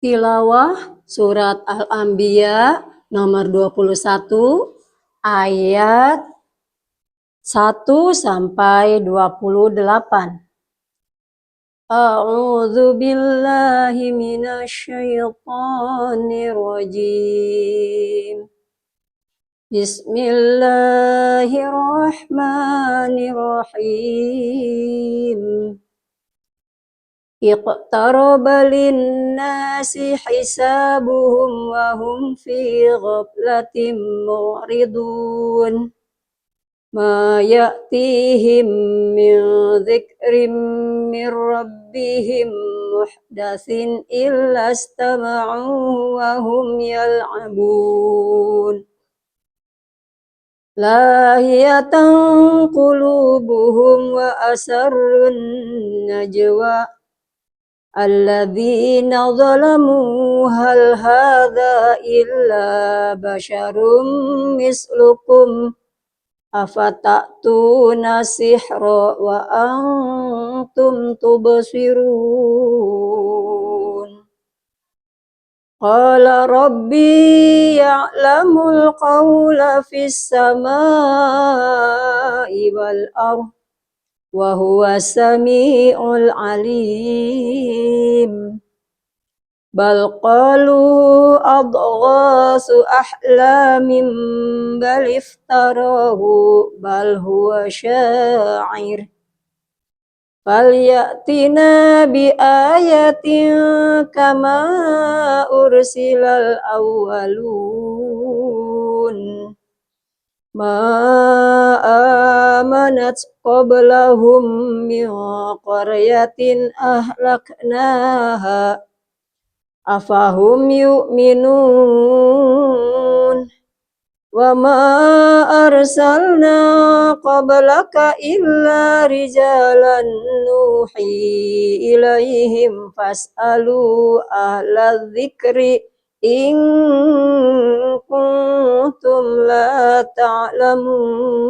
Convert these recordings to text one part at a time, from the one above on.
Tilawah Surat Al-Anbiya nomor 21 ayat 1 sampai 28. A'udzu billahi minasy syaithanir rajim. Bismillahirrahmanirrahim. Iqtaraba linnasi hisabuhum wa hum fi ghaflatin mu'ridun. Ma ya'tihim min dzikrin min rabbihim muhdatsin illa istama'u wa hum yal'abun. Lahiyatan qulubuhum wa asarrun najwa. Alladzina zalamu hal hadza illa basyarum mislukum afata'tuna sihra wa antum tubsirun. Qala rabbi ya'lamul qawla fis samaa'i wal ardh wa huwa sami'ul alim. Bal qalu adghasu ahlamin bal iftarahu bal huwa sya'ir. Falyatina bi ayatin kama ursilal awwalun. Ma amanat qablahum min qaryatin ahlaknaha afahum yu'minun. Wa ma arsalna qablaka illa rijalan nuhi ilaihim fas'alu ahla dzikri in kuntum la ta'lamun.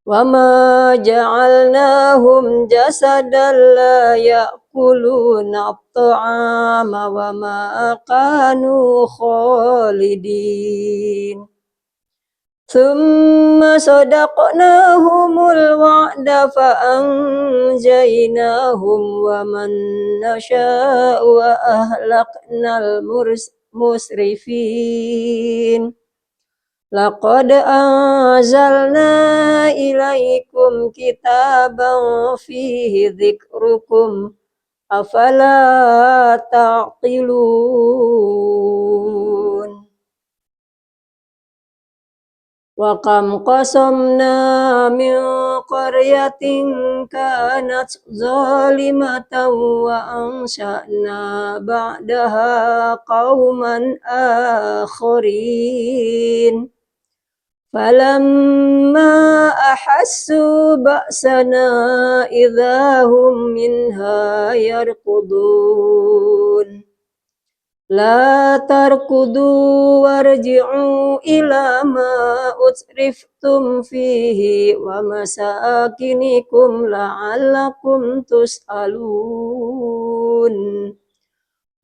Wa ma ja'alnahum jasadan la ya'kuluna at-ta'ama wa ma kanu khalidin. Thumma sadaqnahumul wa'da fa anjaynahum wa man nasha'u wa ahlaknal musrifin. Laqad anzalna ilaikum kitaban fihi dzikrukum afala ta'qilun. Wa kam qasamna min qaryatin kanat zalimatan wa ansha'na ba'daha qauman akharin. Falamma ahassu ba'sana idahum minha yarkudun. La tarkudu warji'u ila ma utriftum fihi wa masakinikum la'allakum tus'alun.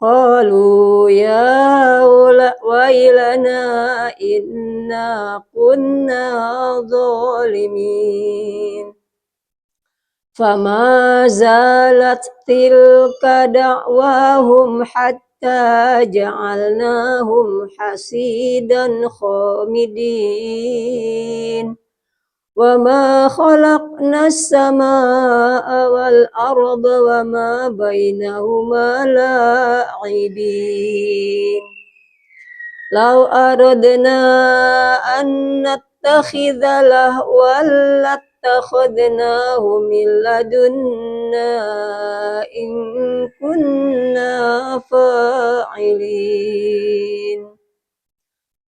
Qalu ya wailana inna kunna zalimin. Fama zalat tilka da'wahum hatta ja'alnahum hasidan khamidin. Wa ma khalaqnas samaa'a wal arda wa ma bainahuma la'ibin. Law aradna an nattakhidha lahwan lattakhadnahu min ladunna in kunna fa'ilin.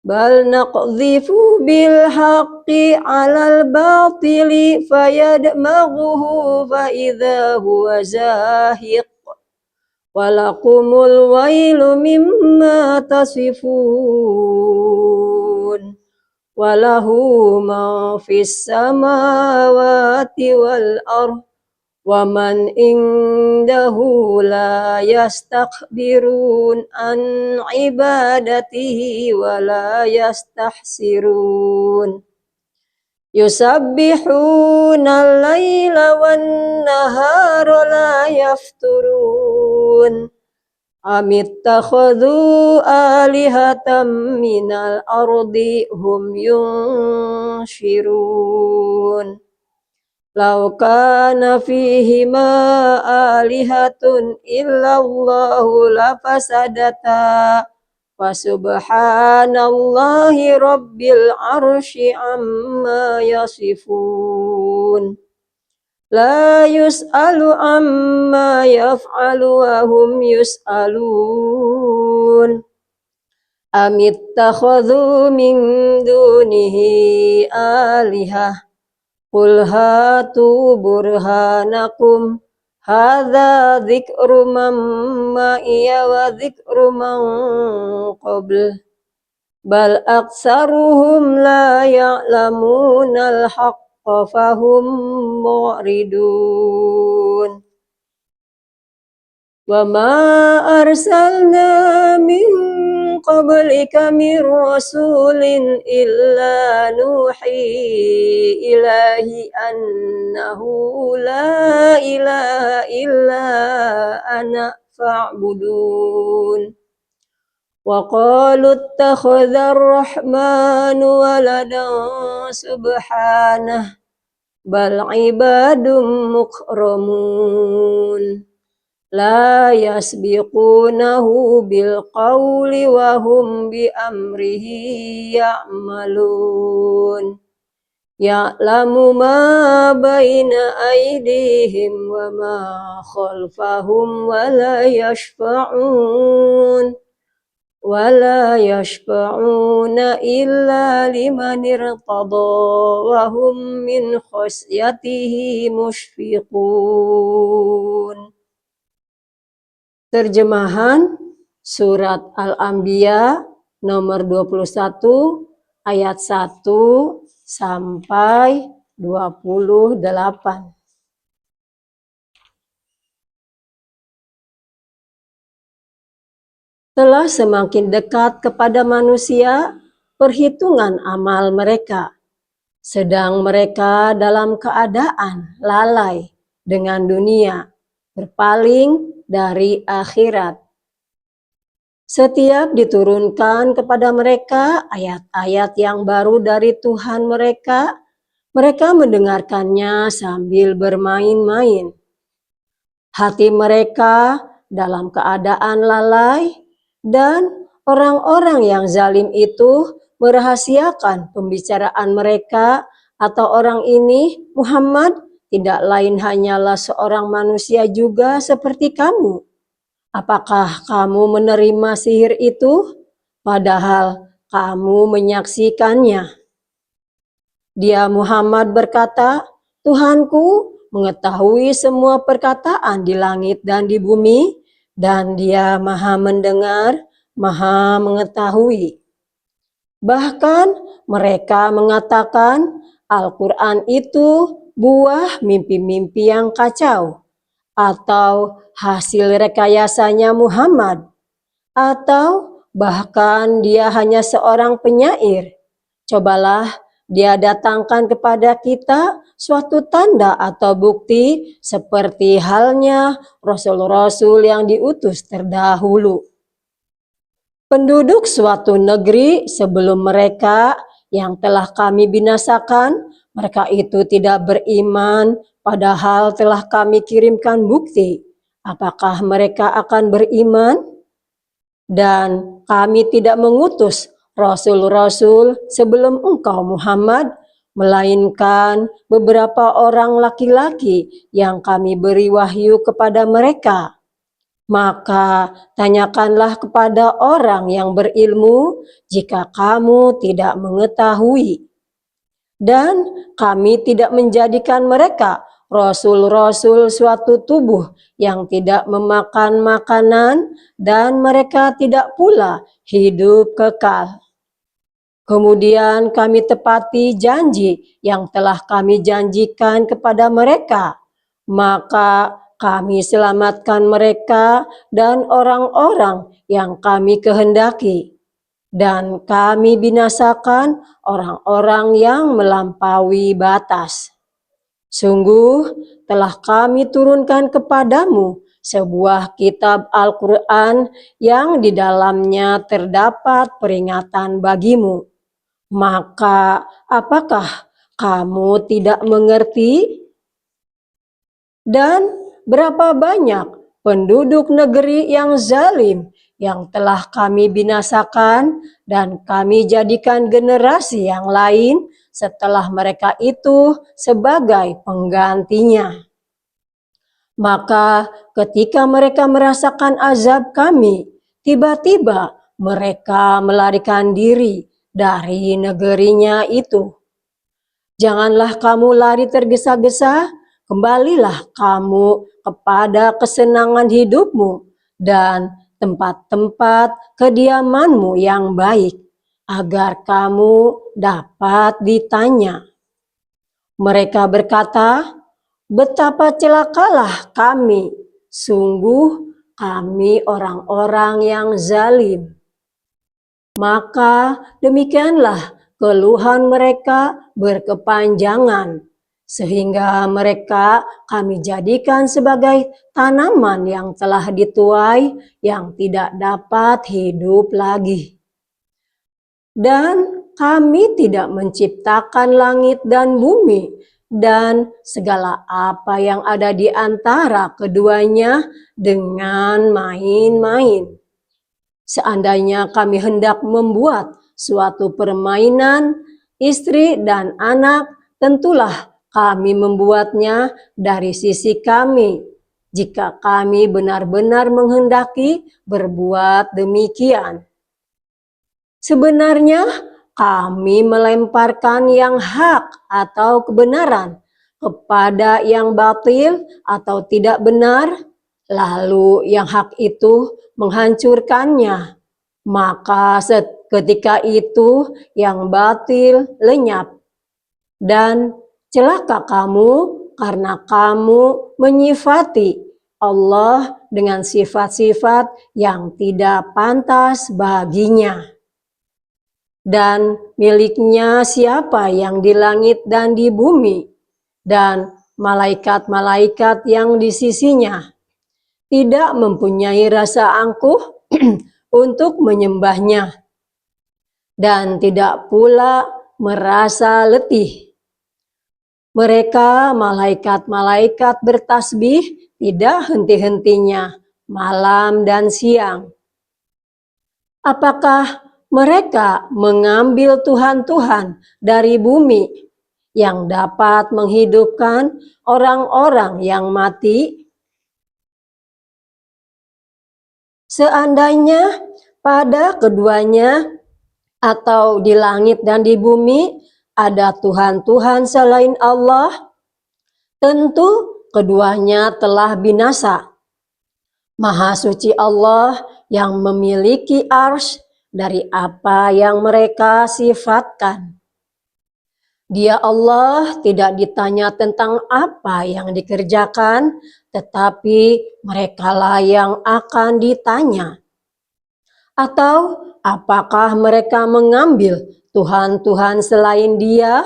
Bal naqdhifu bil haqqi 'alal batili fayadmaghuhu fa idza huwa zahiq. Walakumul wailu mimma tasifun. Walahu ma fis samawati wal ardh wa man indahu la yastakbirun an ibadatihi wa la yastahsirun yusabbihuna al-laila wan nahara la yafturun amittakhadhu alihatan minal ardi hum yunshirun law kana fihima alihatun illallahu lafasadata fasubhanallahi rabbil arsy amma yasifun la yus'alu amma yaf'alu wa hum yus'alun amittakhadhu min dunihi alihah qul hatu burhanakum hadza dzikru man ma'iya wa dzikru man qabl bal aktsaruhum la ya'lamunal haqqa fahum mu'ridun wa ma arsalna min qablika min rasulin illa nuhi ilahi annahu la ilaha illa ana fa'budun wa qalu ittakhadha ar-rahmanu waladan subhanah bal ibadum mukramun la yasbiqunahu bil qawli wa hum bi amrihi ya'malun ya'lamu ma baina aydihim wa ma khalfahum wa la yashfa'una illa liman irtada wa hum min khasyatihi mushfiqun. Terjemahan Surat Al-Anbiya nomor 21 ayat 1 sampai 28. Telah semakin dekat kepada manusia perhitungan amal mereka, sedang mereka dalam keadaan lalai dengan dunia, berpaling dari akhirat. Setiap diturunkan kepada mereka ayat-ayat yang baru dari Tuhan mereka, mereka mendengarkannya sambil bermain-main. Hati mereka dalam keadaan lalai, dan orang-orang yang zalim itu merahasiakan pembicaraan mereka atau orang ini, Muhammad, tidak lain hanyalah seorang manusia juga seperti kamu. Apakah kamu menerima sihir itu? Padahal kamu menyaksikannya. Dia Muhammad berkata, Tuhanku mengetahui semua perkataan di langit dan di bumi, dan dia maha mendengar, maha mengetahui. Bahkan mereka mengatakan Al-Quran itu buah mimpi-mimpi yang kacau, atau hasil rekayasanya Muhammad, atau bahkan dia hanya seorang penyair. Cobalah dia datangkan kepada kita suatu tanda atau bukti seperti halnya rasul-rasul yang diutus terdahulu. Penduduk suatu negeri sebelum mereka yang telah kami binasakan, mereka itu tidak beriman, padahal telah kami kirimkan bukti. Apakah mereka akan beriman? Dan kami tidak mengutus rasul-rasul sebelum engkau Muhammad, melainkan beberapa orang laki-laki yang kami beri wahyu kepada mereka. Maka tanyakanlah kepada orang yang berilmu jika kamu tidak mengetahui. Dan kami tidak menjadikan mereka rasul-rasul suatu tubuh yang tidak memakan makanan, dan mereka tidak pula hidup kekal. Kemudian kami tepati janji yang telah kami janjikan kepada mereka. Maka kami selamatkan mereka dan orang-orang yang kami kehendaki, dan kami binasakan orang-orang yang melampaui batas. Sungguh telah kami turunkan kepadamu sebuah kitab Al-Quran yang di dalamnya terdapat peringatan bagimu. Maka apakah kamu tidak mengerti? Dan berapa banyak penduduk negeri yang zalim yang telah kami binasakan dan kami jadikan generasi yang lain setelah mereka itu sebagai penggantinya. Maka ketika mereka merasakan azab kami, tiba-tiba mereka melarikan diri dari negerinya itu. Janganlah kamu lari tergesa-gesa, kembalilah kamu kepada kesenangan hidupmu dan tempat-tempat kediamanmu yang baik, agar kamu dapat ditanya. Mereka berkata, betapa celakalah kami, sungguh kami orang-orang yang zalim. Maka demikianlah keluhan mereka berkepanjangan, sehingga mereka kami jadikan sebagai tanaman yang telah dituai yang tidak dapat hidup lagi. Dan kami tidak menciptakan langit dan bumi dan segala apa yang ada di antara keduanya dengan main-main. Seandainya kami hendak membuat suatu permainan, istri dan anak, tentulah kami membuatnya dari sisi kami, jika kami benar-benar menghendaki berbuat demikian. Sebenarnya kami melemparkan yang hak atau kebenaran kepada yang batil atau tidak benar, lalu yang hak itu menghancurkannya. Maka ketika itu yang batil lenyap. Dan celaka kamu karena kamu menyifati Allah dengan sifat-sifat yang tidak pantas baginya. Dan miliknya siapa yang di langit dan di bumi, dan malaikat-malaikat yang di sisinya, tidak mempunyai rasa angkuh untuk menyembahnya, dan tidak pula merasa letih. Mereka malaikat-malaikat bertasbih tidak henti-hentinya malam dan siang. Apakah mereka mengambil Tuhan-Tuhan dari bumi yang dapat menghidupkan orang-orang yang mati? Seandainya pada keduanya atau di langit dan di bumi ada Tuhan-Tuhan selain Allah, tentu keduanya telah binasa. Maha suci Allah yang memiliki arsy dari apa yang mereka sifatkan. Dia Allah tidak ditanya tentang apa yang dikerjakan, tetapi merekalah yang akan ditanya. Atau apakah mereka mengambil Tuhan-Tuhan selain Dia?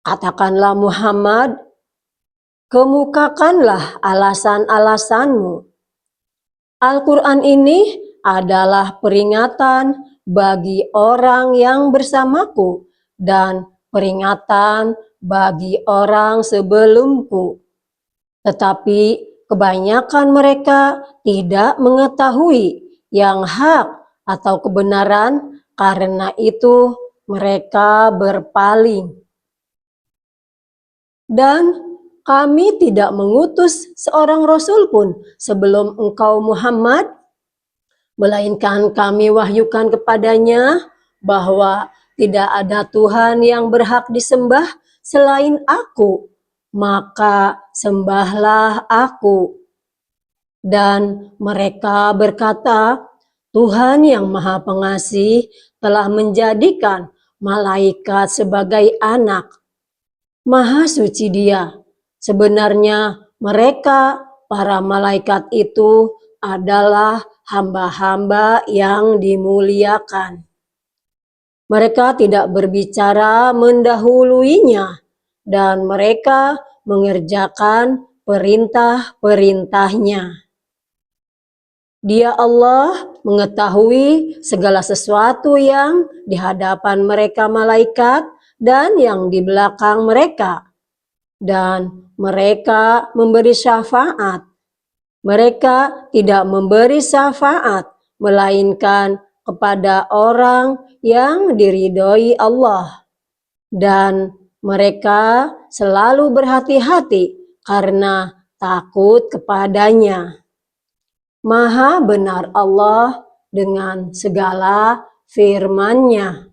Katakanlah Muhammad, kemukakanlah alasan-alasanmu. Al-Quran ini adalah peringatan bagi orang yang bersamaku dan peringatan bagi orang sebelumku. Tetapi kebanyakan mereka tidak mengetahui yang hak atau kebenaran, karena itu mereka berpaling. Dan kami tidak mengutus seorang rasul pun sebelum engkau Muhammad, melainkan kami wahyukan kepadanya bahwa tidak ada Tuhan yang berhak disembah selain aku, maka sembahlah aku. Dan mereka berkata, Tuhan yang Maha Pengasih telah menjadikan malaikat sebagai anak. Maha suci Dia. Sebenarnya Mereka, para malaikat itu adalah hamba-hamba yang dimuliakan. Mereka tidak berbicara mendahuluinya, dan mereka mengerjakan perintah-perintahnya. Dia Allah mengetahui segala sesuatu yang di hadapan mereka malaikat dan yang di belakang mereka. Dan mereka memberi syafaat. Mereka tidak memberi syafaat, melainkan kepada orang yang diridhoi Allah. Dan mereka selalu berhati-hati karena takut kepadanya. Maha benar Allah dengan segala firman-Nya.